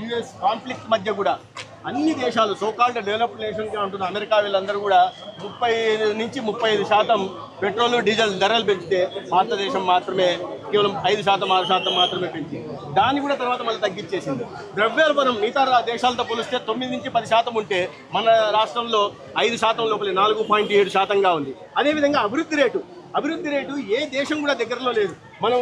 US conflict మధ్య కూడా అన్ని దేశాలు సోకాల్డ్ డెవలప్డ్ నేషన్గా ఉంటున్న అమెరికా వీళ్ళందరూ కూడా 30 నుంచి 35% పెట్రోల్ డీజిల్ ధరలు పెంచితే భారతదేశం మాత్రమే కేవలం 5% 6% మాత్రమే పెంచింది. దాన్ని కూడా తర్వాత మళ్ళీ తగ్గించేసింది. ద్రవ్యోల్బణం మిగతా దేశాలతో పోలిస్తే 9 నుంచి 10% ఉంటే మన రాష్ట్రంలో 5% లోపలే 4.7%గా ఉంది. అదేవిధంగా అభివృద్ధి రేటు ఏ దేశం కూడా దగ్గరలో లేదు. మనం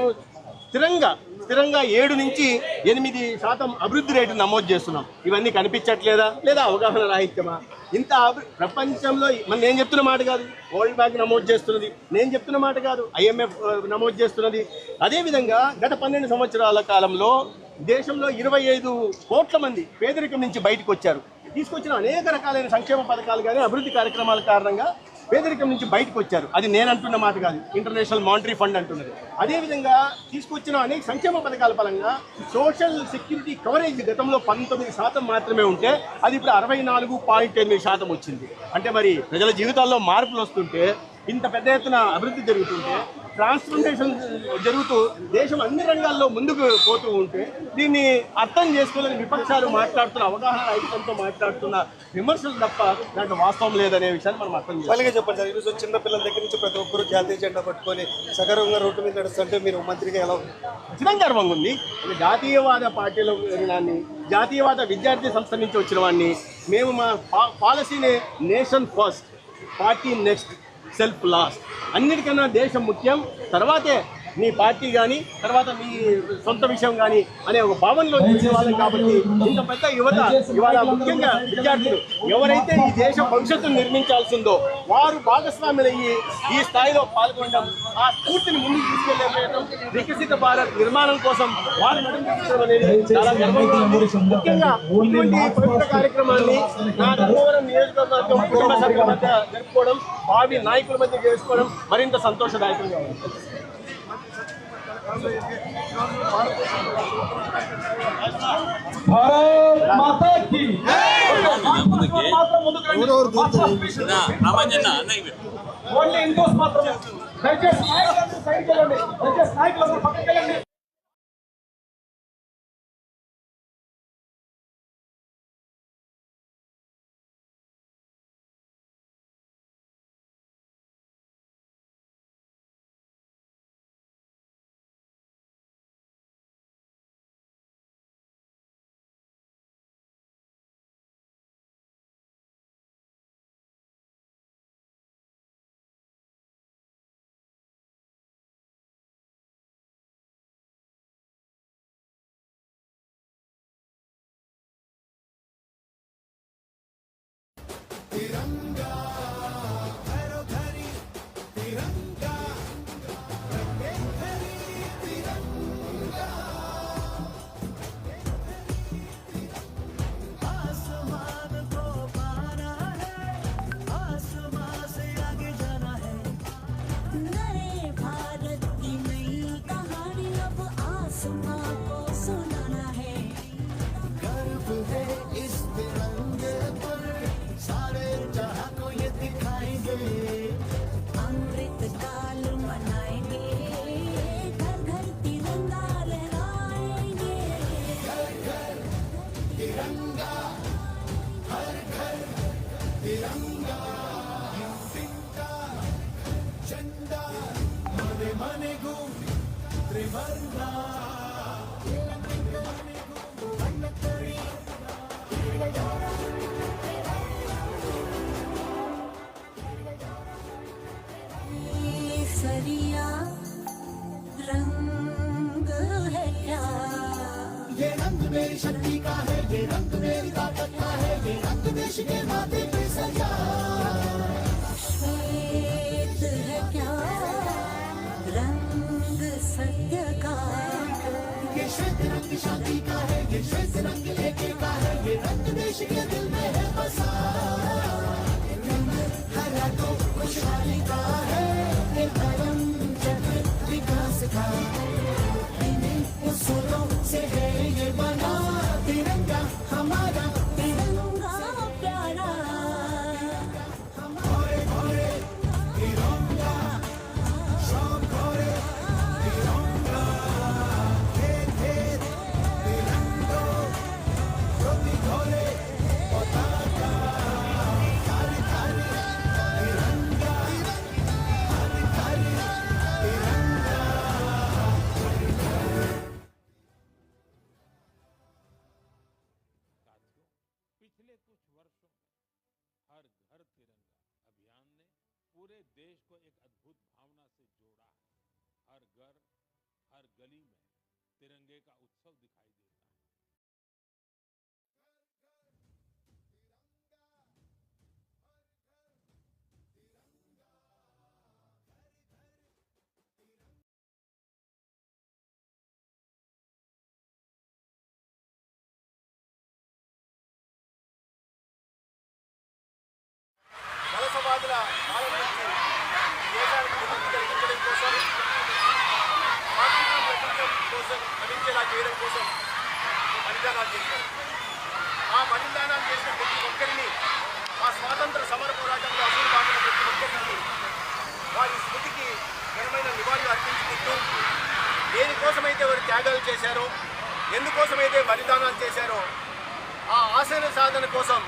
స్థిరంగా 7 నుంచి 8% అభివృద్ధి రేటు నమోదు చేస్తున్నాం. ఇవన్నీ కనిపించట్లేదా లేదా అవగాహన రాహిత్యమా? ఇంత ప్రపంచంలో నేను చెప్తున్న మాట కాదు, వరల్డ్ బ్యాంక్ నమోదు చేస్తున్నది, నేను చెప్తున్న మాట కాదు, IMF నమోదు చేస్తున్నది. అదేవిధంగా గత 12 సంవత్సరాల కాలంలో దేశంలో 25 కోట్ల మంది పేదరికం నుంచి బయటకు వచ్చారు. తీసుకొచ్చిన అనేక రకాలైన సంక్షేమ పథకాలు కానీ అభివృద్ధి కార్యక్రమాల కారణంగా పేదరికం నుంచి బయటకు వచ్చారు. అది నేను అంటున్న మాట కాదు, ఇంటర్నేషనల్ మానిటరీ ఫండ్ అంటున్నది. అదేవిధంగా తీసుకొచ్చిన అనేక సంక్షేమ పథకాల పరంగా సోషల్ సెక్యూరిటీ కవరేజ్ గతంలో 19% మాత్రమే ఉంటే అది ఇప్పుడు 64.8% వచ్చింది. అంటే మరి ప్రజల జీవితాల్లో మార్పులు వస్తుంటే, ఇంత పెద్ద ఎత్తున అభివృద్ధి జరుగుతుంటే, ట్రాన్స్ఫర్మేషన్ జరుగుతూ దేశం అన్ని రంగాల్లో ముందుకు పోతూ ఉంటే దీన్ని అర్థం చేసుకోలేని విపక్షాలు మాట్లాడుతున్న అవగాహన రహితంతో మాట్లాడుతున్న విమర్శలు తప్ప దాంట్లో వాస్తవం లేదనే విషయాన్ని మనం అర్థం చేసుకోవాలి. చెప్పండి సార్, ఈరోజు చిన్న పిల్లల దగ్గర నుంచి ప్రతి ఒక్కరు జాతీయ జెండా పట్టుకొని సగర్వంగా రోడ్డు మీద నడుస్తుంటే మీరు మంత్రిగా ఎలా ఉంది? ఖచ్చితంగా గర్వంగా ఉంది. జాతీయవాద పార్టీలో కానీ జాతీయవాద విద్యార్థి సంస్థ నుంచి వచ్చిన వాడిని మేము మా పాలసీని nation first, party next, self last. అన్నిటికన్నా దేశం ముఖ్యం, తర్వాతే మీ పార్టీ కానీ తర్వాత మీ సొంత విషయం కానీ అనే ఒక భావనలో చూసే వాళ్ళం. కాబట్టి ఇంత పెద్ద యువత ఇవాళ ముఖ్యంగా విద్యార్థులు ఎవరైతే ఈ దేశ భవిష్యత్తును నిర్మించాల్సిందో వారు భాగస్వాములయ్యి ఈ స్థాయిలో పాల్గొనడం, ఆ స్ఫూర్తిని ముందుకు తీసుకెళ్లే ప్రయత్నం, వికసిత భారత్ నిర్మాణం కోసం వారు నడుపుకోవడం అనేది చాలా గర్వంగా ఉంది. ముఖ్యంగా ఇటువంటి పవిత్ర కార్యక్రమాన్ని నా ధర్మవరం నియోజకవర్గం కుటుంబ సభ్యుల మధ్య జరుపుకోవడం, భావి నాయకుల మధ్య చేసుకోవడం మరింత సంతోషదాయకంగా ఉంది. तिरंगा घरो घरी तिरंगा रंगे भरी तिरंगा आसमान को पाना है, आसमान से आगे जाना है। नए भारत की नई कहानी अब आसमान को सुनाना है। गर्व है इस तिरंगे पर, सारे जहां को ये दिखाएंगे। अमृत काल मनाएंगे, घर घर तिरंगा लहराएंगे। घर घर तिरंगा, हर घर तिरंगा, तिरंगा झंडा मने मने घूम त्रिवर्णा। सरिया रंग है क्या? ये रंग मेरी शक्ति का है, ये रंग मेरी ताकत का है, ये रंग देश के माथे पे सजा। श्वेत है क्या? रंग सत्य का। ये श्वेत रंग शांति का है, ये श्वेत रंग एके का है, ये रंग देश के दिल में है बसा। रंग हरा तो खुशहाली का है, विकास का उसूलों से है ये बना। तिरंगा हमारा, तिरंगा प्यारा, हमारे हमारे तिरंगा, शाम भरे तिरंगा, थे तिरंगो कुछ वर्षों में हर घर तिरंगा अभियान ने पूरे देश को एक अद्भुत भावना से जोड़ा है। हर घर, हर गली में तिरंगे का उत्सव दिखाई देता है। వలసవాదుల పాలన నుంచి దేశానికి విముక్తి కలిగించడం కోసం, స్వాతంత్రం ప్రపంచం కోసం లభించేలా చేయడం కోసం బలిదానాలు చేశారు. ఆ బలిదానాలు చేసిన ప్రతి ఒక్కరిని, ఆ స్వాతంత్ర సమర పోరాటంలో అసలు పాల్గొన్న ప్రతి ఒక్కరికి వారి స్మృతికి ఘనమైన నివాళులు అర్పించుకుంటూ దేనికోసమైతే వారు త్యాగాలు చేశారో, ఎందుకోసమైతే బలిదానాలు చేశారో ఆ ఆశయ సాధన కోసం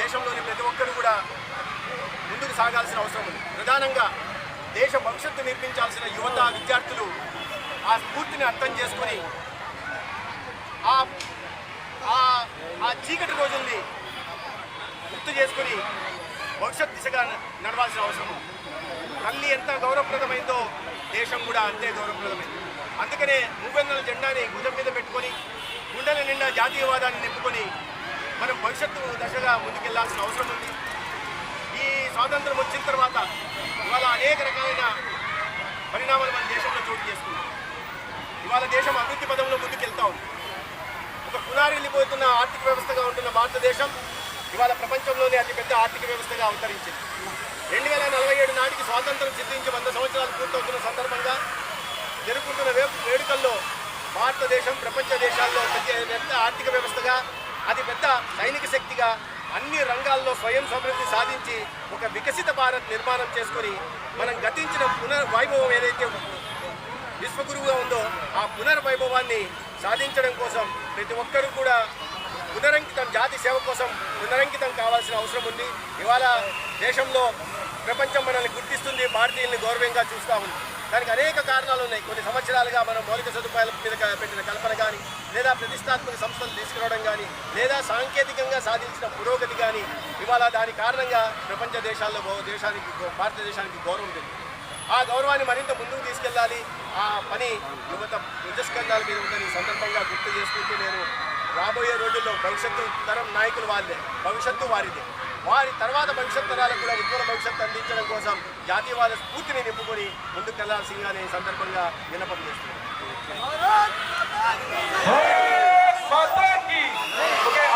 దేశంలోని ప్రతి ఒక్కరు కూడా ముందుకు సాగాల్సిన అవసరం ఉంది. ప్రధానంగా దేశ భవిష్యత్తు నిర్మించాల్సిన యువత, విద్యార్థులు ఆ స్ఫూర్తిని అర్థం చేసుకొని ఆ చీకటి రోజుల్ని గుర్తు చేసుకుని భవిష్యత్ దిశగా నడవాల్సిన అవసరం ఉంది. తల్లి ఎంత గౌరవప్రదమైందో దేశం కూడా అంతే గౌరవప్రదమైంది. అందుకనే మూవెన్నెల జెండాని భుజం మీద పెట్టుకొని గుండెల నిండా జాతీయవాదాన్ని నింపుకొని మనం భవిష్యత్తు దశగా ముందుకెళ్లాల్సిన అవసరం ఉంది. ఈ స్వాతంత్రం వచ్చిన తర్వాత ఇవాళ అనేక రకాలైన పరిణామాలు మన దేశంలో చోటు చేసుకుంటాం. ఇవాళ దేశం అభివృద్ధి పదంలో ముందుకెళ్తా ఉంది. ఒక పునారిల్లిపోతున్న ఆర్థిక వ్యవస్థగా ఉంటున్న భారతదేశం ఇవాళ ప్రపంచంలోనే అతిపెద్ద ఆర్థిక వ్యవస్థగా అవతరించింది. 2047 నాటికి స్వాతంత్రం సిద్ధించి 100 సంవత్సరాలు పూర్తవుతున్న సందర్భంగా జరుపుకుంటున్న వేడుకల్లో భారతదేశం ప్రపంచ దేశాల్లో పెద్ద ఆర్థిక వ్యవస్థగా, అతి పెద్ద సైనిక శక్తిగా అన్ని రంగాల్లో స్వయం సమృద్ధి సాధించి ఒక వికసిత భారత్ నిర్మాణం చేసుకొని మనం గతించిన పునర్వైభవం ఏదైతే విశ్వగురువుగా ఉందో ఆ పునర్వైభవాన్ని సాధించడం కోసం ప్రతి ఒక్కరూ కూడా పునరంకితం, జాతి సేవ కోసం పునరంకితం కావాల్సిన అవసరం ఉంది. ఇవాళ దేశంలో ప్రపంచం మనల్ని గుర్తిస్తుంది, భారతీయుల్ని గౌరవంగా చూస్తూ ఉంది. దానికి అనేక కారణాలు ఉన్నాయి. కొన్ని సంవత్సరాలుగా మనం మౌలిక సదుపాయాల మీద పెట్టిన కల్పన కానీ, లేదా ప్రతిష్టాత్మక సంస్థలు తీసుకురావడం కానీ, లేదా సాంకేతికంగా సాధించిన పురోగతి కానీ ఇవాళ దాని కారణంగా ప్రపంచ దేశాల్లో భారతదేశానికి గౌరవం ఉంది. ఆ గౌరవాన్ని మరింత ముందుకు తీసుకెళ్లాలి. ఆ పని యువత యుద్ధస్కంధాల మీద ఉందని సందర్భంగా గుర్తు చేసుకుంటూ నేను రాబోయే రోజుల్లో భవిష్యత్తు తరం నాయకులు వాళ్ళే, భవిష్యత్తు వారిదే. వారి తర్వాత భవిష్యత్ తరాలకు కూడా ఉజ్వల భవిష్యత్తు అందించడం కోసం జాతీయవాద స్ఫూర్తిని నింపుకొని ముందుకు వెళ్లాల్సిందిగా నేను సందర్భంగా విన్నపం చేస్తున్నాను.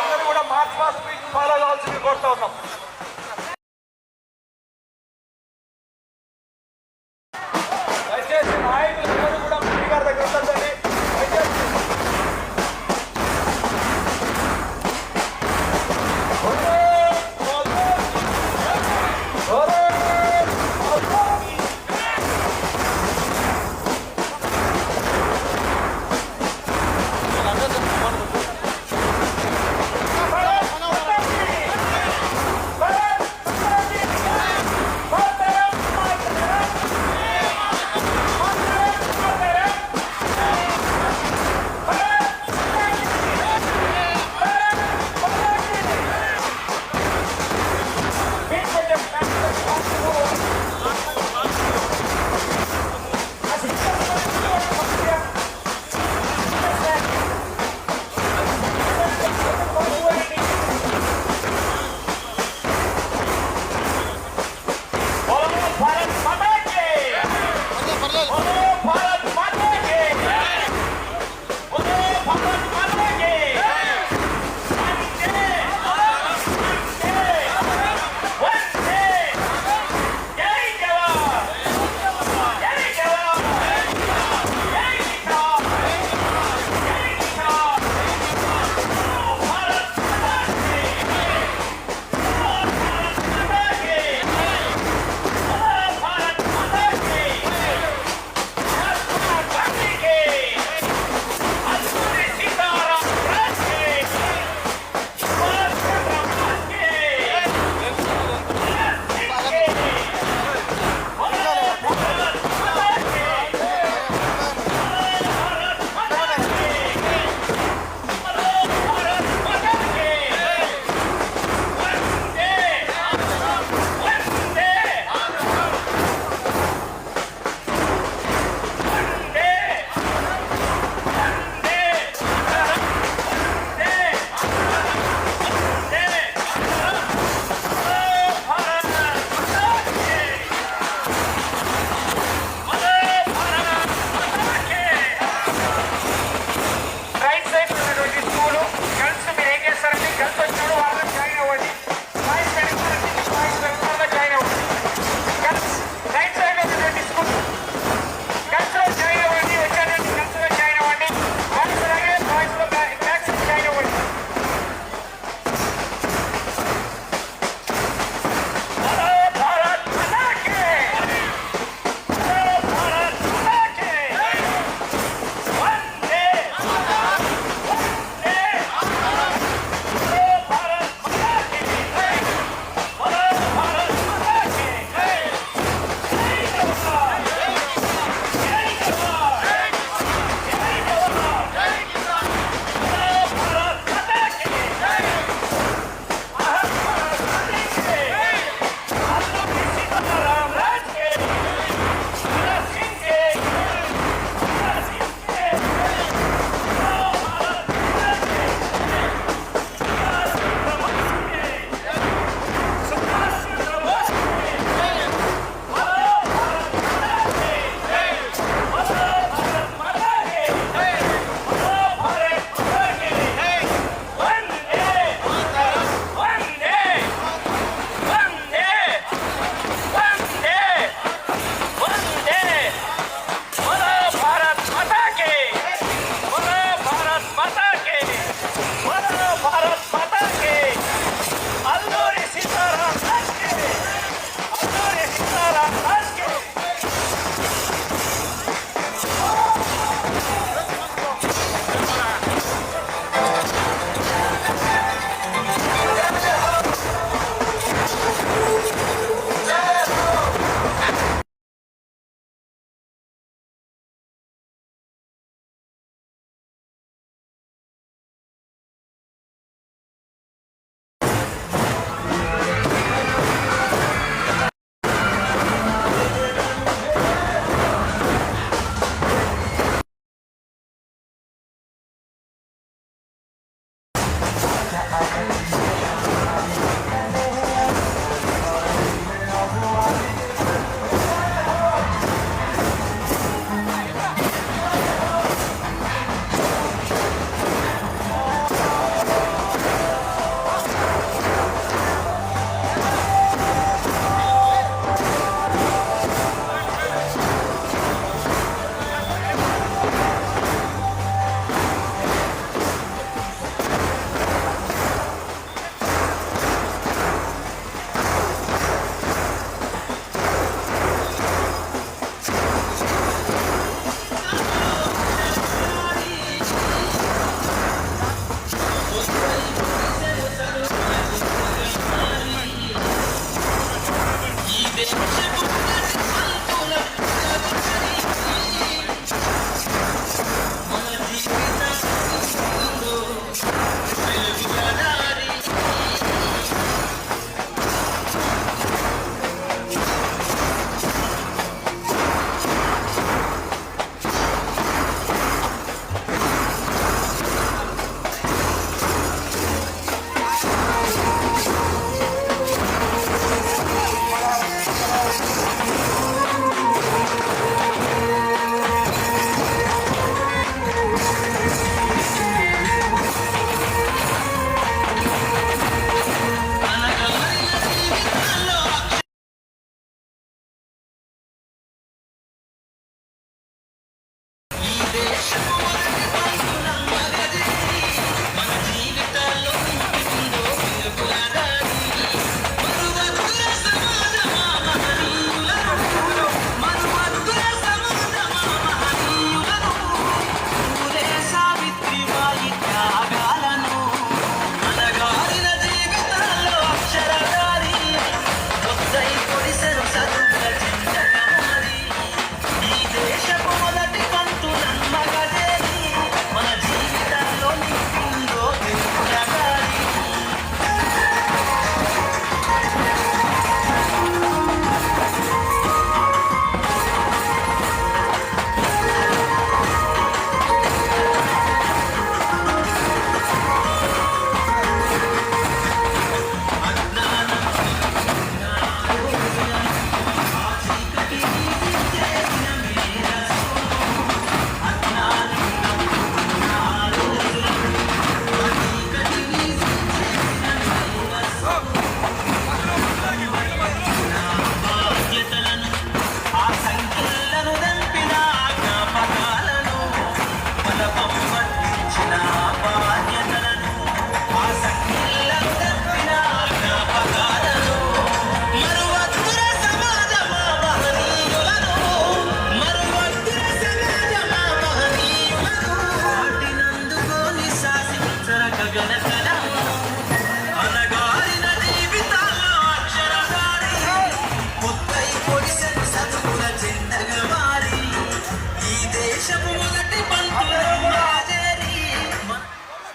అందరూ కూడా మార్చ్ పాస్ట్ ఫాలో కావాల్సింది కోరుతా ఉన్నాం. దయచేసి నాయకులందరూ కూడా మంత్రి గారి దగ్గర ఉండండి. దయచేసి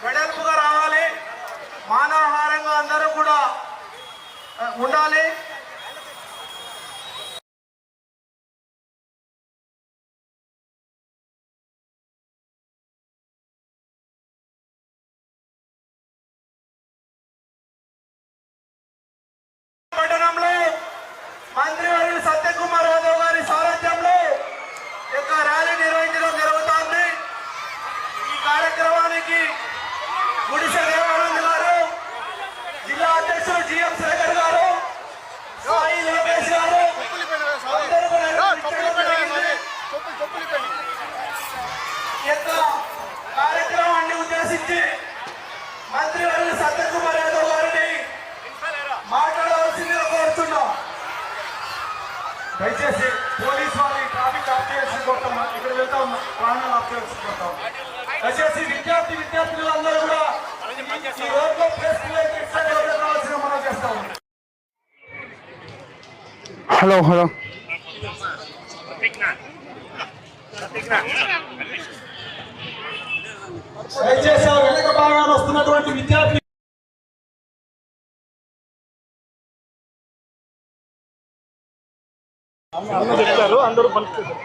వెడల్పుగా రావాలి, మానవహారంగా అందరూ కూడా ఉండాలి. పట్టణంలో మంత్రివర్యులు సత్యకుమార్ యాదవ్ గారి సారథ్యంలో యొక్క ర్యాలీ నిర్వహించడం జరుగుతోంది. ఈ కార్యక్రమానికి గుడిసె దేవానంద్ గారు, జిల్లా అధ్యక్షులు జిఎం శేఖర్ గారు, సాయి లోకేష్ గారు అందరూ కూడా ఇచ్చడం జరిగింది. ఈ యొక్క కార్యక్రమాన్ని ఉద్దేశించి మంత్రివర్యులు సత్యకుమార్ యాదవ్ గారిని మాట్లాడవలసిందిగా కోరుతున్నాం. దయచేసి పోలీస్ వారి ట్రాఫిక్ ఆఫ్ చేసి కొట్టాం, ఇక్కడ వెళ్తా ఉన్నాం, వాహనాలు ఆఫ్ చేసి కొట్టాం. దయచేసి విద్యార్థులందరూ కూడా ఈ రోడ్లో ప్రెస్ రావాల్సిన మనం చేస్తా ఉన్నాం. హలో హలో దయచేసి ఆ వెనక భాగాన వస్తున్నటువంటి విద్యార్థి చెప్తారు, అందరూ పలుకుతారు.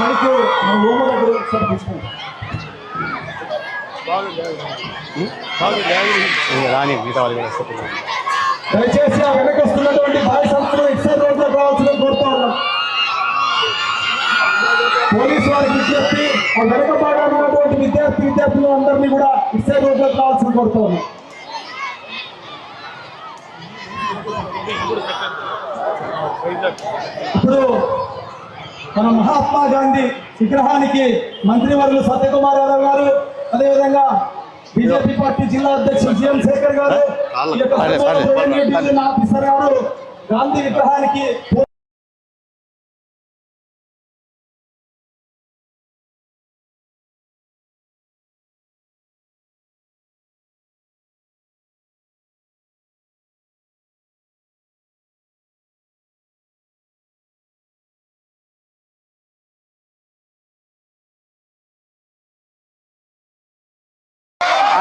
మైక్ మా హోమ దగ్గర ఒకసారి తీసుకోండి. రాని మిగతా వాళ్ళు కూడా వస్తారు. దయచేసి ఆ వెనక వస్తున్నటువంటి భారీ సంస్థలు ఎక్సైజ్ రోడ్లో కావాల్సిన కోరుతా ఉన్నాం. పోలీసు వారికి విజ్ఞప్తి, ఆ వెనక భాగాన్ని ఉన్నటువంటి విద్యార్థులు అందరినీ కూడా ఎక్సైజ్ రోడ్లో కావాల్సిన కోరుతా ఉన్నాం. ఇప్పుడు మన మహాత్మా గాంధీ విగ్రహానికి మంత్రివర్యులు సత్యకుమార్ యాదవ్ గారు, అదేవిధంగా బీజేపీ పార్టీ జిల్లా అధ్యక్షుడు జిఎం శేఖర్ గారు, ఈ యొక్క డివిజన్ ఆఫీసర్ గారు గాంధీ విగ్రహానికి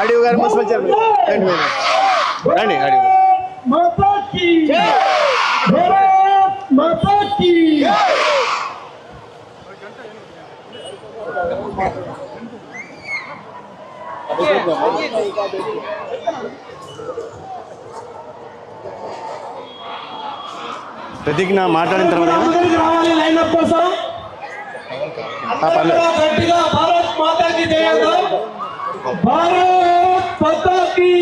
ఆడియో గారు మున్సిపల్ చైర్మన్ రండి. ఆడియో మాతా కీ భారత్ మాతా కీ. ప్రతిజ్ఞ మాట్లాడిన తర్వాత రావాలి లైనప్ కోసం. గట్టిగా భారత్ మాతా కీ జై అందాం. भारत माता की,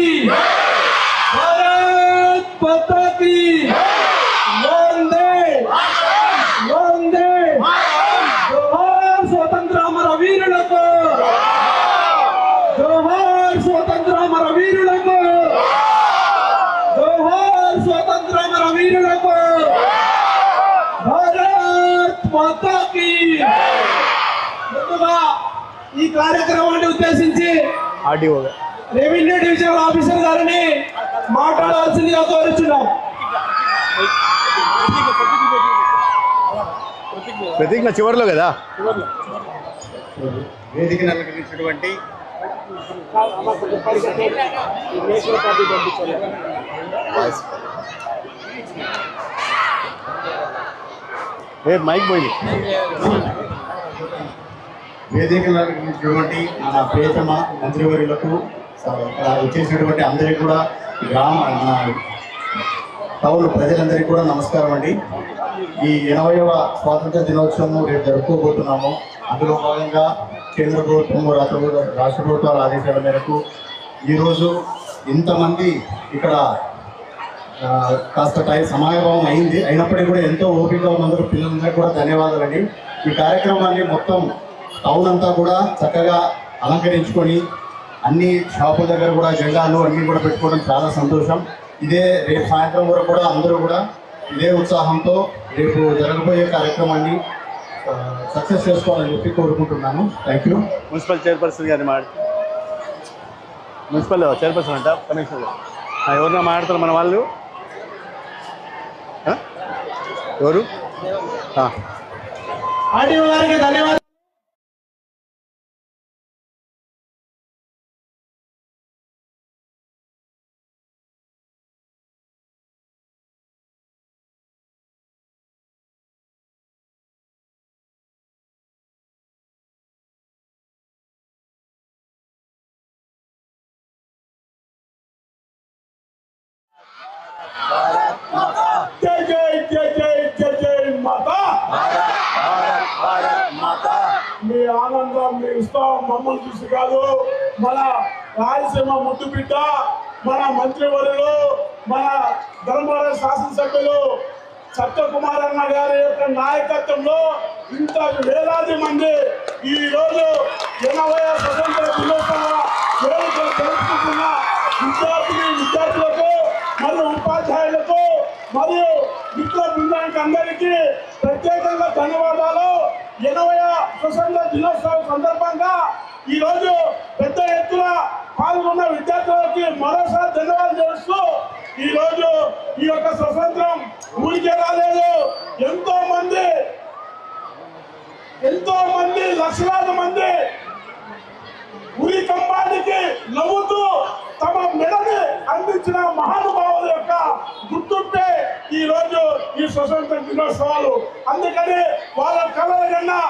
भारत माता की, वंदे वंदे. जोहार स्वतंत्र अमर वीरुలకు, जोहार स्वतंत्र अमर वीरुలకు, जोहार स्वतंत्र अमर वीरुలకు. भारत माता की. ముందుగా ఈ కార్యక్రమాన్ని ఉద్దేశించి ఆడియో రెవెన్యూ డివిజనల్ ఆఫీసర్ గారిని మాట్లాడాల్సిందిగా కోరుచున్నాం. ప్రతిజ్ఞ చివరిలో కదా. వేదికను అలంకరించినటువంటి మైక్ పోయింది. వేదికను అలంకరించినటువంటి మన ప్రియతమ మంత్రివర్యులకు వచ్చేసినటువంటి అందరికీ కూడా టౌన్ ప్రజలందరికీ కూడా నమస్కారం అండి. ఈ 80వ స్వాతంత్ర దినోత్సవం రేపు జరుపుకోబోతున్నాము. అందులో భాగంగా కేంద్ర ప్రభుత్వం రాష్ట్ర ప్రభుత్వాల ఆదేశాల మేరకు ఈరోజు ఇంతమంది ఇక్కడ కాస్త సమావేశం అయింది. అయినప్పటికీ కూడా ఎంతో ఓపికగా ఉన్నందుకు పిల్లలందరికీ కూడా ధన్యవాదాలండి. ఈ కార్యక్రమాన్ని మొత్తం టౌన్ అంతా కూడా చక్కగా అలంకరించుకొని అన్ని షాపుల దగ్గర కూడా జెండాలు అన్నీ కూడా పెట్టుకోవడం చాలా సంతోషం. ఇదే రేపు సాయంత్రం వరకు కూడా అందరూ కూడా ఇదే ఉత్సాహంతో రేపు జరగబోయే కార్యక్రమాన్ని సక్సెస్ చేసుకోవాలని చెప్పి కోరుకుంటున్నాను. Thank you. మున్సిపల్ చైర్పర్సన్ గారిని మున్సిపల్ చైర్పర్సన్ అంట కమిషనర్ ఎవరన్నా మాట్లాడతారు మన వాళ్ళు? ఎవరు? ఆడియో గారికి ధన్యవాదాలు. జై జై జై జై జై జై మాతా. మీ ఆనందం, మీ ఉత్సాహం మమ్మల్ని చూసి కాదు, మన రాయలసీమ ముద్దు బిడ్డ, మన మంత్రివర్యులు, మన ధర్మవరం శాసనసభ్యులు సత్యకుమార్ అన్న గారి యొక్క నాయకత్వంలో ఇంత వేలాది మంది ఈ రోజు 80వ స్వతంత్ర దినోత్సవ వేడుకలు జరుపుకుంటున్న విద్యార్థులకు మరియు ఉపాధ్యాయులకు మరియు మిత్ర బృందానికి అందరికీ ప్రత్యేకంగా ధన్యవాదాలు. 80వ స్వతంత్ర దినోత్సవం సందర్భంగా ఈ రోజు పెద్ద ఎత్తున పాల్గొన్న విద్యార్థులకి మరోసారి ధన్యవాదాలు చేస్తూ ఈ రోజు ఈ యొక్క స్వతంత్రం ఊరికే రాలేదు. ఎంతో మంది లక్షలాది మంది ఉరి కంబానికి నవ్వుతూ తమ మెడని అందించిన మహానుభావుల యొక్క గుర్తుంటే ఈ రోజు ఈ స్వతంత్ర దినోత్సవాలు. అందుకని వాళ్ళ కళల కన్నా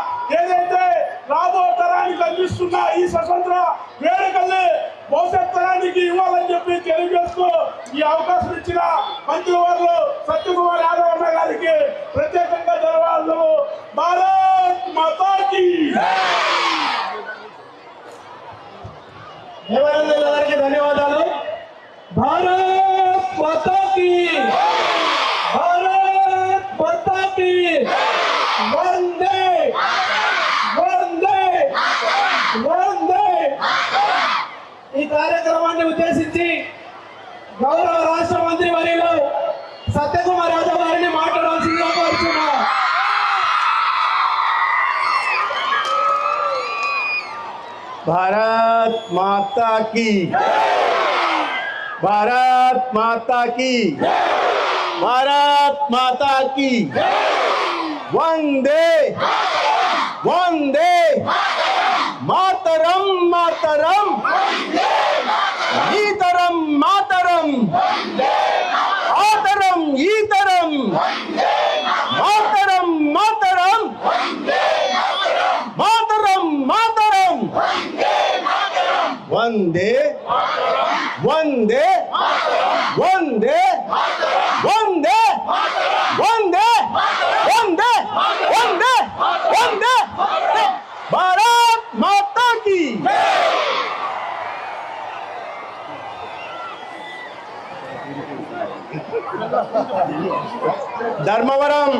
ఏదైతే రాబో తరానికి అందిస్తున్న ఈ స్వతంత్ర వేడుకల్ని గారికి ఇవ్వాలని చెప్పి తెలియజేస్తూ ఈ అవకాశం ఇచ్చిన మంత్రివర్యులు సత్యకుమార్ యాదవ్ అన్న గారికి ప్రత్యేకంగా ధన్యవాదాలు. భారత్ మాతాకి గారికి ధన్యవాదాలు. భారత్ మాతాకి, భారత్ మాతాకి, వందే వందే వందే. ఈ కార్యక్రమాన్ని ఉద్దేశించి గౌరవ రాష్ట్ర మంత్రి వర్యులు సత్యకుమార్ యాదవ్ గారిని మాట్లాడాల్సిందిగా కోరుతున్నా. भारत माता की, भारत माता की, भारत माता की, वंदे वंदे मातरम मातरम, ईतरम मातरम, आतरम ईतरम, मातरम मातरम, मातरम मातरम, वंदे वंदे वंदे वंदे वंदे वंदे वंदे वंदे, भारत माता की. ధర్మవరం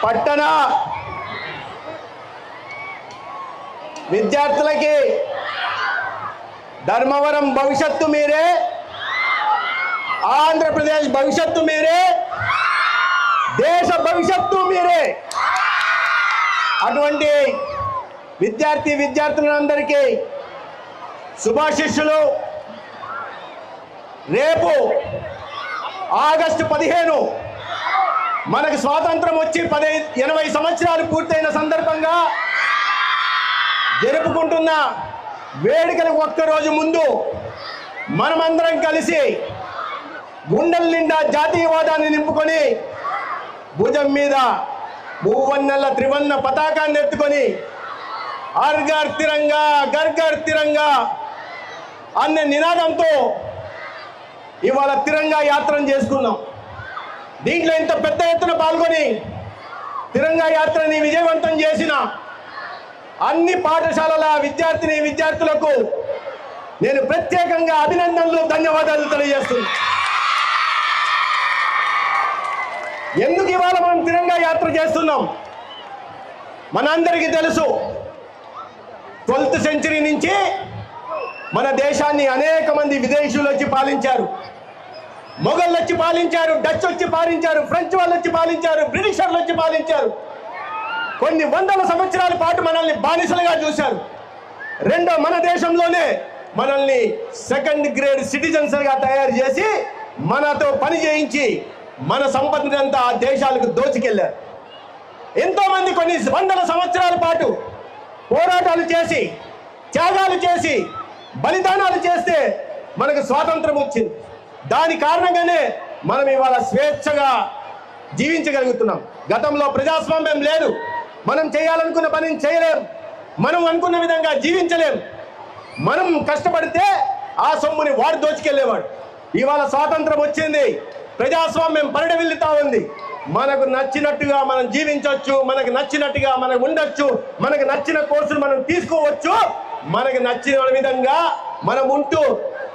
పట్టణ విద్యార్థులకి ధర్మవరం భవిష్యత్తు మీరే, ఆంధ్రప్రదేశ్ భవిష్యత్తు మీరే, దేశ భవిష్యత్తు మీరే. అటువంటి విద్యార్థులందరికీ శుభాశిష్యులు. రేపు ఆగస్టు 15 మనకు స్వాతంత్రం వచ్చి 80 సంవత్సరాలు పూర్తయిన సందర్భంగా జరుపుకుంటున్న వేడుకలకు ఒక్కరోజు ముందు మనమందరం కలిసి గుండెల నిండా జాతీయవాదాన్ని నింపుకొని భుజం మీద మూవన్నెల త్రివర్ణ పతాకాన్ని ఎత్తుకొని హర్ ఘర్ తిరంగా ఘర్ ఘర్ తిరంగా అనే నినాదంతో ఇవాళ తిరంగా యాత్రను చేసుకున్నాం. దీంట్లో ఇంత పెద్ద ఎత్తున పాల్గొని తిరంగా యాత్రని విజయవంతం చేసిన అన్ని పాఠశాలల విద్యార్థులకు నేను ప్రత్యేకంగా అభినందనలు, ధన్యవాదాలు తెలియజేస్తున్నాను. ఎందుకు ఇవాళ మనం తిరంగా యాత్ర చేస్తున్నాం? మనందరికీ తెలుసు, 12th సెంచరీ నుంచి మన దేశాన్ని అనేక మంది విదేశీయులు వచ్చి పాలించారు. మొఘళ్ళు వచ్చి పాలించారు, డచ్ వచ్చి పాలించారు, ఫ్రెంచ్ వాళ్ళు వచ్చి పాలించారు, బ్రిటిషర్లు వచ్చి పాలించారు. కొన్ని వందల సంవత్సరాల పాటు మనల్ని బానిసలుగా చూశారు. మన దేశంలోనే మనల్ని 2nd గ్రేడ్ సిటిజన్స్గా తయారు చేసి మనతో పని చేయించి మన సంపదనంతా ఆ దేశాలకు దోచుకెళ్లారు. ఎంతో మంది కొన్ని వందల సంవత్సరాల పాటు పోరాటాలు చేసి, త్యాగాలు చేసి, బలిదానాలు చేస్తే మనకు స్వాతంత్రం వచ్చింది. దాని కారణంగానే మనం ఇవాళ స్వేచ్ఛగా జీవించగలుగుతున్నాం. గతంలో ప్రజాస్వామ్యం లేదు. మనం చేయాలనుకున్న పనిని చేయలేం, మనం అనుకున్న విధంగా జీవించలేం. మనం కష్టపడితే ఆ సొమ్ముని వాడు దోచుకెళ్లేవాడు. ఇవాళ స్వాతంత్రం వచ్చింది, ప్రజాస్వామ్యం పరిడవిల్లుతా ఉంది. మనకు నచ్చినట్టుగా మనం జీవించవచ్చు, మనకు నచ్చినట్టుగా మనం ఉండొచ్చు, మనకు నచ్చిన కోర్సులు మనం తీసుకోవచ్చు, మనకు నచ్చిన విధంగా మనం ఉంటూ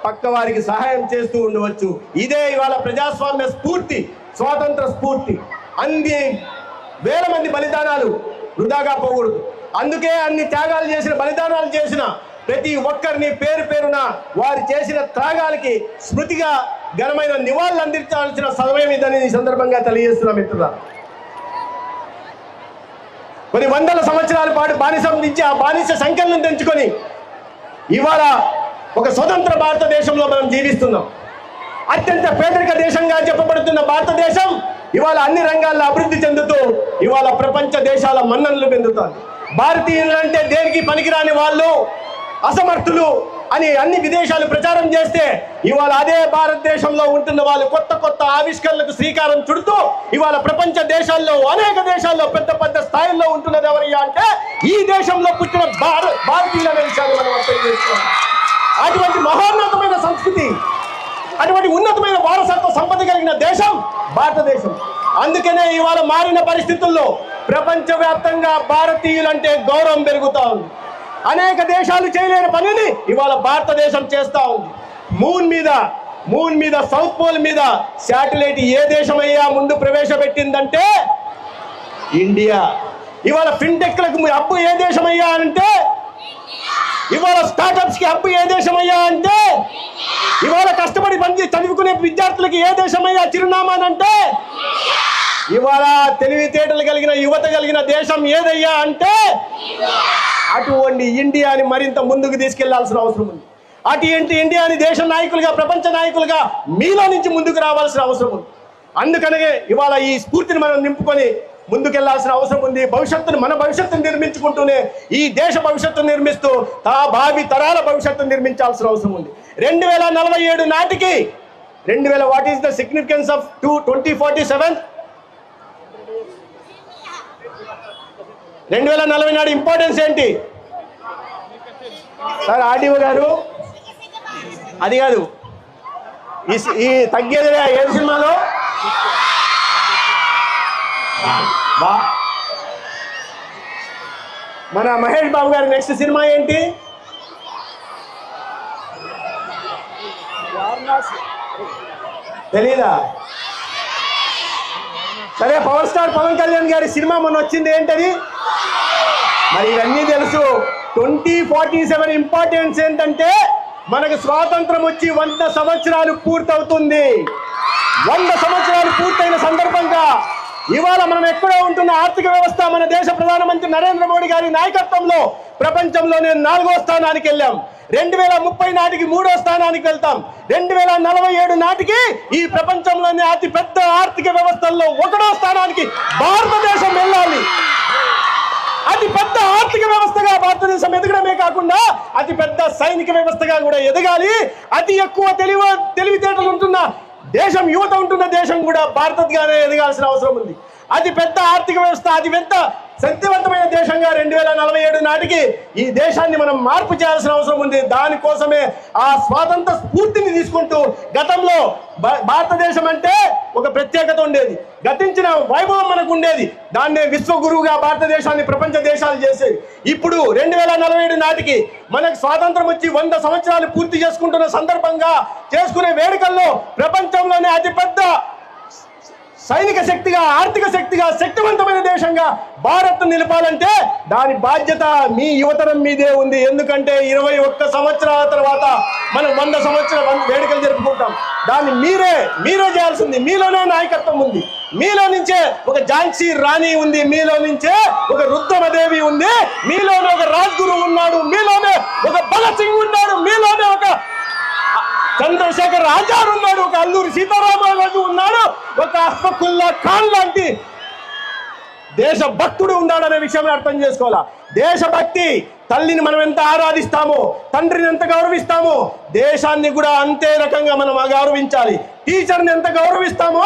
పక్క వారికి సహాయం చేస్తూ ఉండవచ్చు. ఇదే ఇవాళ ప్రజాస్వామ్య స్ఫూర్తి, స్వాతంత్ర స్ఫూర్తి. అన్ని వేల మంది బలిదానాలు వృధాగా పోకూడదు. అందుకే అన్ని త్యాగాలు చేసిన, బలిదానాలు చేసిన ప్రతి ఒక్కరిని పేరు పేరున వారు చేసిన త్యాగాలకి స్మృతిగా ఘనమైన నివాళులు అందించాల్సిన సమయం ఇదని ఈ సందర్భంగా తెలియజేస్తున్నా మిత్రుల. కొన్ని వందల సంవత్సరాల పాటు బానిసం నుంచి ఆ బానిస సంఖ్యలను తెంచుకొని ఇవాళ ఒక స్వతంత్ర భారతదేశంలో మనం జీవిస్తున్నాం. అత్యంత పేదరిక దేశంగా చెప్పబడుతున్న భారతదేశం ఇవాళ అన్ని రంగాల్లో అభివృద్ధి చెందుతూ ఇవాళ ప్రపంచ దేశాల మన్ననలు పొందుతోంది. భారతీయులంటే దేనికి పనికిరాని వాళ్ళు, అసమర్థులు అని అన్ని విదేశాలు ప్రచారం చేస్తే ఇవాళ అదే భారతదేశంలో ఉంటున్న వాళ్ళు కొత్త కొత్త ఆవిష్కరణలకు శ్రీకారం చుడుతూ ఇవాళ ప్రపంచ దేశాల్లో, అనేక దేశాల్లో పెద్ద పెద్ద స్థాయిల్లో ఉంటున్నది ఎవరయ్యా అంటే ఈ దేశంలో పుట్టిన భారతీయుల విషయాలు మనం అర్థం అటువంటి మహోన్నతమైన సంస్కృతి, అటువంటి ఉన్నతమైన వారసత్వ సంపద కలిగిన దేశం భారతదేశం. అందుకనే ఇవాళ మారిన పరిస్థితుల్లో ప్రపంచవ్యాప్తంగా భారతీయులంటే గౌరవం పెరుగుతా ఉంది. అనేక దేశాలు చేయలేని పనిని ఇవాళ భారతదేశం చేస్తా ఉంది. మూన్ మీద సౌత్ పోల్ మీద శాటిలైట్ ఏ దేశమయ్యా ముందు ప్రవేశపెట్టిందంటే ఇండియా. ఇవాళ ఫిన్టెక్లకు హబ్బు ఏ దేశమయ్యా అంటే, ఇవాళ స్టార్టప్స్ కి హబ్బు ఏ దేశమయ్యా అంటే, ఇవాళ కష్టపడి చదువుకునే విద్యార్థులకి ఏ దేశమయ్యా చిరునామానంటే, ఇవాళ తెలివితేటలు కలిగిన యువత కలిగిన దేశం ఏదయ్యా అంటే అటువంటి ఇండియాని మరింత ముందుకు తీసుకెళ్లాల్సిన అవసరం ఉంది. అటువంటి ఇండియాని దేశ నాయకులుగా, ప్రపంచ నాయకులుగా మీలో నుంచి ముందుకు రావాల్సిన అవసరం ఉంది. అందుకనే ఇవాళ ఈ స్ఫూర్తిని మనం నింపుకొని ముందుకెళ్లాల్సిన అవసరం ఉంది. మన భవిష్యత్తును నిర్మించుకుంటూనే ఈ దేశ భవిష్యత్తును నిర్మిస్తూ భావి తరాల భవిష్యత్తును నిర్మించాల్సిన అవసరం ఉంది. 2047 నాటికి what is the significance of 2047? 2040 నాడు ఇంపార్టెన్స్ ఏంటి సార్? ఆర్డీఓ గారు అది కాదు, ఈ తగ్గేది ఏది సినిమాలో మన మహేష్ బాబు గారి నెక్స్ట్ సినిమా ఏంటి? తెలీదా? సరే, పవర్ స్టార్ పవన్ కళ్యాణ్ గారి సినిమా మొన్న వచ్చింది, ఏంటది? మరి ఇవన్నీ తెలుసు. 2047 ఇంపార్టెన్స్ ఏంటంటే మనకు స్వాతంత్రం వచ్చి 100 సంవత్సరాలు పూర్తవుతుంది. 100 సంవత్సరాలు పూర్తయిన సందర్భంగా ఇవాళ మనం ఎక్కడో ఉంటున్న ఆర్థిక వ్యవస్థ మన దేశ ప్రధానమంత్రి నరేంద్ర మోడీ గారి నాయకత్వంలో ప్రపంచంలోనే 4వ స్థానానికి వెళ్ళాం. 2030 నాటికి 3వ స్థానానికి వెళ్తాం. 2047 నాటికి ఈ ప్రపంచంలోనే అతి పెద్ద ఆర్థిక వ్యవస్థల్లో 1వ స్థానానికి భారతదేశం వెళ్ళాలి. అతి పెద్ద ఆర్థిక వ్యవస్థగా భారతదేశం ఎదగడమే కాకుండా అతి పెద్ద సైనిక వ్యవస్థగా కూడా ఎదగాలి. అతి ఎక్కువ తెలివితేటలు ఉంటున్న దేశం, యువత ఉంటున్న దేశం కూడా భారత్గానే ఎదగాల్సిన అవసరం ఉంది. అతి పెద్ద ఆర్థిక వ్యవస్థ, అతి పెద్ద శక్తివంతమైన దేశంగా 2047 నాటికి ఈ దేశాన్ని మనం మార్పు చేయాల్సిన అవసరం ఉంది. దానికోసమే ఆ స్వాతంత్ర స్ఫూర్తిని తీసుకుంటూ, గతంలో భారతదేశం అంటే ఒక ప్రత్యేకత ఉండేది, గతించిన వైభవం మనకు ఉండేది. దాన్నే విశ్వగురువుగా భారతదేశాన్ని ప్రపంచ దేశాలు చేసేవి. ఇప్పుడు 2047 నాటికి మనకు స్వాతంత్రం వచ్చి 100 సంవత్సరాలు పూర్తి చేసుకుంటున్న సందర్భంగా చేసుకునే వేడుకల్లో ప్రపంచంలోనే అతిపెద్ద సైనిక శక్తిగా, ఆర్థిక శక్తిగా, శక్తివంతమైన దేశంగా భారత్ నిలపాలంటే దాని బాధ్యత మీ యువతరం మీదే ఉంది. ఎందుకంటే 21 సంవత్సరాల తర్వాత మనం 100 సంవత్సరాల వేడుకలు జరుపుకుంటాం. దాన్ని మీరే చేయాల్సింది. మీలోనే నాయకత్వం ఉంది, మీలో నుంచే ఒక ఝాన్సీ రాణి ఉంది, మీలో నుంచే ఒక రుద్రమదేవి ఉంది, మీలోనే ఒక రాజ్గురు ఉన్నాడు, మీలోనే ఒక భగత్ సింగ్ ఉన్నాడు, మీలోనే ఒక చంద్రశేఖర్ ఆజాద్ ఉన్నాడు, ఒక అల్లూరి సీతారామరాజు ఉన్నాడు, ఒక అష్ఫాకుల్లా ఖాన్ లాంటి దేశభక్తుడు ఉన్నాడనే విషయాన్ని అర్థం చేసుకోవాలా. దేశభక్తి, తల్లిని మనం ఎంత ఆరాధిస్తామో, తండ్రిని ఎంత గౌరవిస్తామో, దేశాన్ని కూడా అంతే రకంగా మనం గౌరవించాలి. టీచర్ని ఎంత గౌరవిస్తామో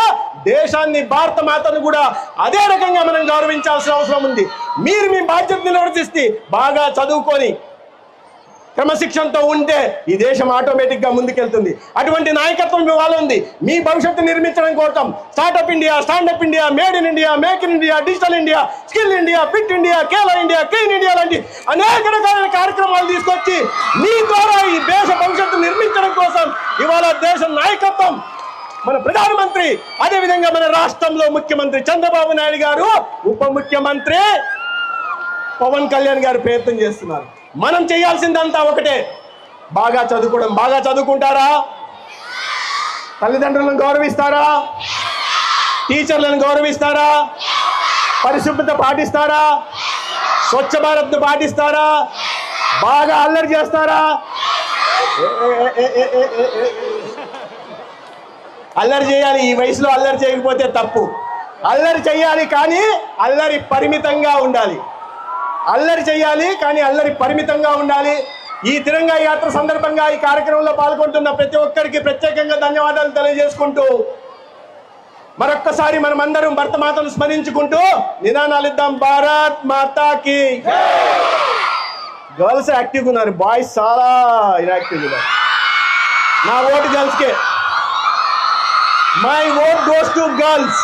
దేశాన్ని, భారత మాతను కూడా అదే రకంగా మనం గౌరవించాల్సిన అవసరం ఉంది. మీరు మీ బాధ్యతను నిర్వర్తిస్తే, బాగా చదువుకొని క్రమశిక్షణతో ఉంటే ఈ దేశం ఆటోమేటిక్ గా ముందుకెళ్తుంది. అటువంటి నాయకత్వం ఇవాళ ఉంది. మీ భవిష్యత్తు నిర్మించడం కోసం startup India, standup India, made in India, make in India, digital India, skill India, fit India, Khelo India, clean India లాంటి అనేక రకాల కార్యక్రమాలు తీసుకొచ్చి మీ ద్వారా ఈ దేశ భవిష్యత్తు నిర్మించడం కోసం ఇవాళ దేశ నాయకత్వం మన ప్రధానమంత్రి, అదేవిధంగా మన రాష్ట్రంలో ముఖ్యమంత్రి చంద్రబాబు నాయుడు గారు, ఉప ముఖ్యమంత్రి పవన్ కళ్యాణ్ గారు ప్రయత్నం చేస్తున్నారు. మనం చేయాల్సిందంతా ఒకటే, బాగా చదువుకోవడం. బాగా చదువుకుంటారా? తల్లిదండ్రులను గౌరవిస్తారా? టీచర్లను గౌరవిస్తారా? పరిశుభ్రత పాటిస్తారా? స్వచ్ఛ భారత్ పాటిస్తారా? బాగా అల్లరి చేస్తారా? అల్లరి చేయాలి. ఈ వయసులో అల్లరి చేయకపోతే తప్పు. అల్లరి చేయాలి, కానీ అల్లరి పరిమితంగా ఉండాలి. అల్లరి చేయాలి, కానీ అల్లరి పరిమితంగా ఉండాలి. ఈ తిరంగా యాత్ర సందర్భంగా ఈ కార్యక్రమంలో పాల్గొంటున్న ప్రతి ఒక్కరికి ప్రత్యేకంగా ధన్యవాదాలు తెలియజేసుకుంటూ, మరొక్కసారి మనం అందరం భరత మాతను స్మరించుకుంటూ నినాదాలు ఇద్దాం. భారత్ మాతాకి, గర్ల్స్ యాక్టివ్గా ఉన్నారు, బాయ్స్ చాలా ఇన్యాక్టివ్గా ఉన్నారు. నా ఓటు గర్ల్స్కే. My vote goes to girls.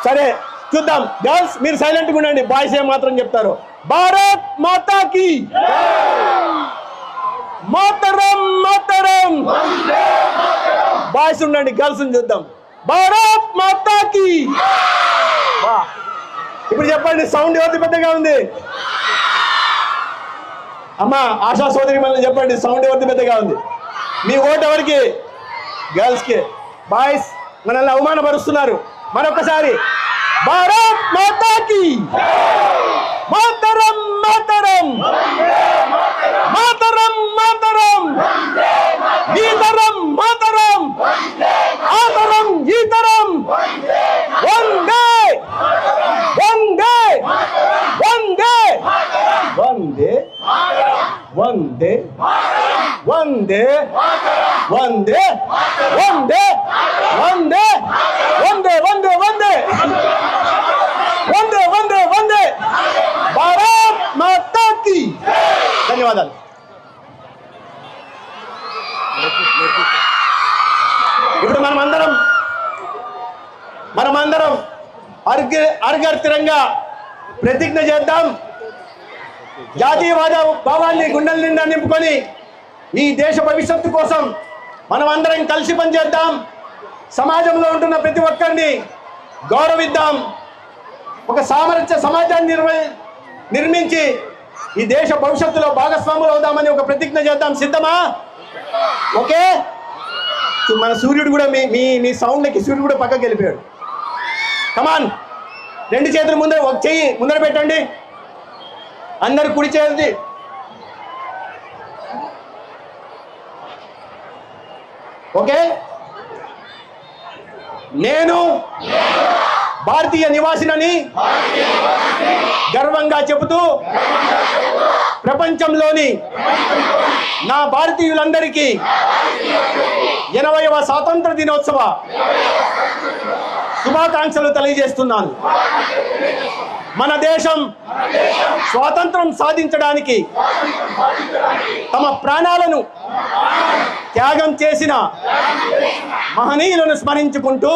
సరే చూద్దాం. గర్ల్స్ మీరు సైలెంట్గా ఉండండి, బాయ్స్ ఏం మాత్రం చెప్తారు. భారత్ మాతాకి మాతరం మాతరం. బాయ్స్ ఉండండి, గర్ల్స్ చూద్దాం. భారత్ మాతాకి. ఇప్పుడు చెప్పండి, సౌండ్ ఎవరిది పెద్దగా ఉంది? అమ్మా ఆశా సోదరి మళ్ళీ చెప్పండి, సౌండ్ ఎవరిది పెద్దగా ఉంది? మీ ఓటు ఎవరికి? గర్ల్స్కి. బాయ్స్ మనల్ని అవమానపరుస్తున్నారు. మరొకసారి భారత్ మాతాకి మాతరం మాతరం మాతరం మాతరం ఈతరం మాతరం ఆతరం ఈతరం. వందే వందే వందే వందే వందే వందే వందే వందే వందే వందే వందే వందే వందే వందే వందే. భారత్ మాతాకి. ధన్యవాదాలు. ఇప్పుడు మనమందరం హర్ ఘర్ తిరంగా ప్రతిజ్ఞ చేద్దాం. జాతీయవాద భావాన్ని గుండెల నిండా నింపుకొని ఈ దేశ భవిష్యత్తు కోసం మనం అందరం కలిసి పనిచేద్దాం. సమాజంలో ఉంటున్న ప్రతి ఒక్కరిని గౌరవిద్దాం. ఒక సామరస్య సమాజాన్ని నిర్మించి ఈ దేశ భవిష్యత్తులో భాగస్వాములు అవుదామని ఒక ప్రతిజ్ఞ చేద్దాం. సిద్ధమా? ఓకే. మన సూర్యుడు కూడా మీ సౌండ్కి సూర్యుడు కూడా పక్కకి వెళ్ళిపోయాడు. కమాన్, రెండు చేతులు ముందర, ఒక చెయ్యి ముందర పెట్టండి. అందరు కుడి చేయండి. ఓకే. నేను భారతీయ నివాసినని గర్వంగా చెబుతూ ప్రపంచంలోని నా భారతీయులందరికీ 80వ స్వాతంత్ర దినోత్సవ శుభాకాంక్షలు తెలియజేస్తున్నాను. మన దేశం స్వాతంత్రం సాధించడానికి తమ ప్రాణాలను త్యాగం చేసిన మహనీయులను స్మరించుకుంటూ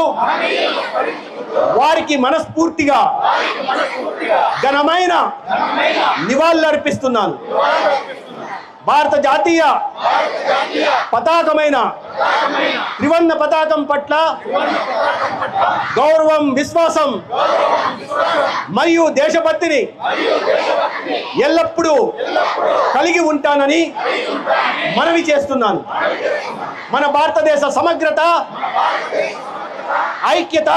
వారికి మనస్ఫూర్తిగా ఘనమైన నివాళులర్పిస్తున్నాను. భారత జాతీయ పతాకమైన త్రివర్ణ పతాకం పట్ల గౌరవం, విశ్వాసం మరియు దేశభక్తిని ఎల్లప్పుడూ కలిగి ఉంటానని మనవి చేస్తున్నాను. మన భారతదేశ సమగ్రత, ఐక్యత,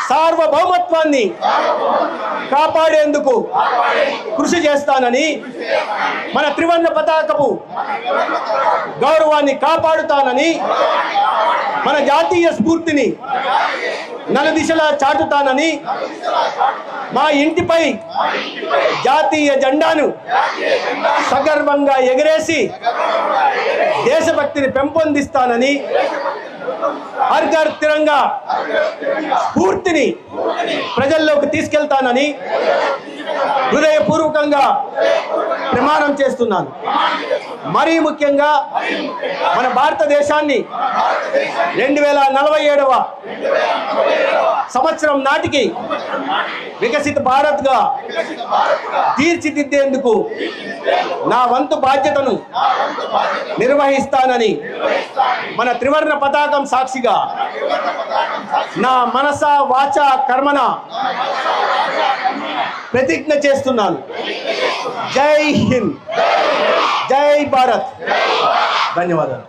సార్వభౌమత్వాన్ని కాపాడేందుకు కృషి చేస్తానని, మన త్రివర్ణ పతాకపు గౌరవాన్ని కాపాడుతానని, మన జాతీయ స్ఫూర్తిని నలుదిశలా చాటుతానని, మా ఇంటిపై జాతీయ జెండాను సగర్వంగా ఎగరేసి దేశభక్తిని పెంపొందిస్తానని, హర్ ఘర్ తిరంగా స్ఫూర్తిని ప్రజల్లోకి తీసుకెళ్తానని హృదయపూర్వకంగా ప్రమాణం చేస్తున్నాను. మరీ ముఖ్యంగా మన భారతదేశాన్ని 2047వ సంవత్సరం నాటికి వికసిత భారత్గా తీర్చిదిద్దేందుకు నా వంతు బాధ్యతను నిర్వహిస్తానని మన త్రివర్ణ పతాకం సాక్షిగా నా మనస వాచ కర్మన ప్రతిజ్ఞ చేస్తున్నాను. జై హింద్, జై భారత్. ధన్యవాదాలు.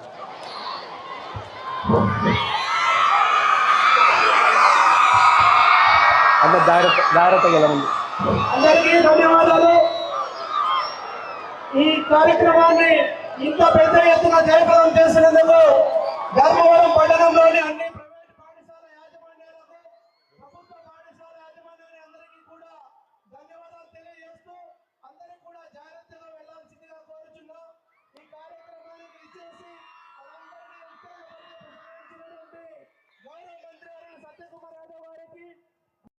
అందరికీ ధన్యవాదాలు. ఈ కార్యక్రమాన్ని ఇంత పెద్ద ఎత్తున జయప్రదం చేసినందుకు ధర్మవరం పట్టణంలోని అన్ని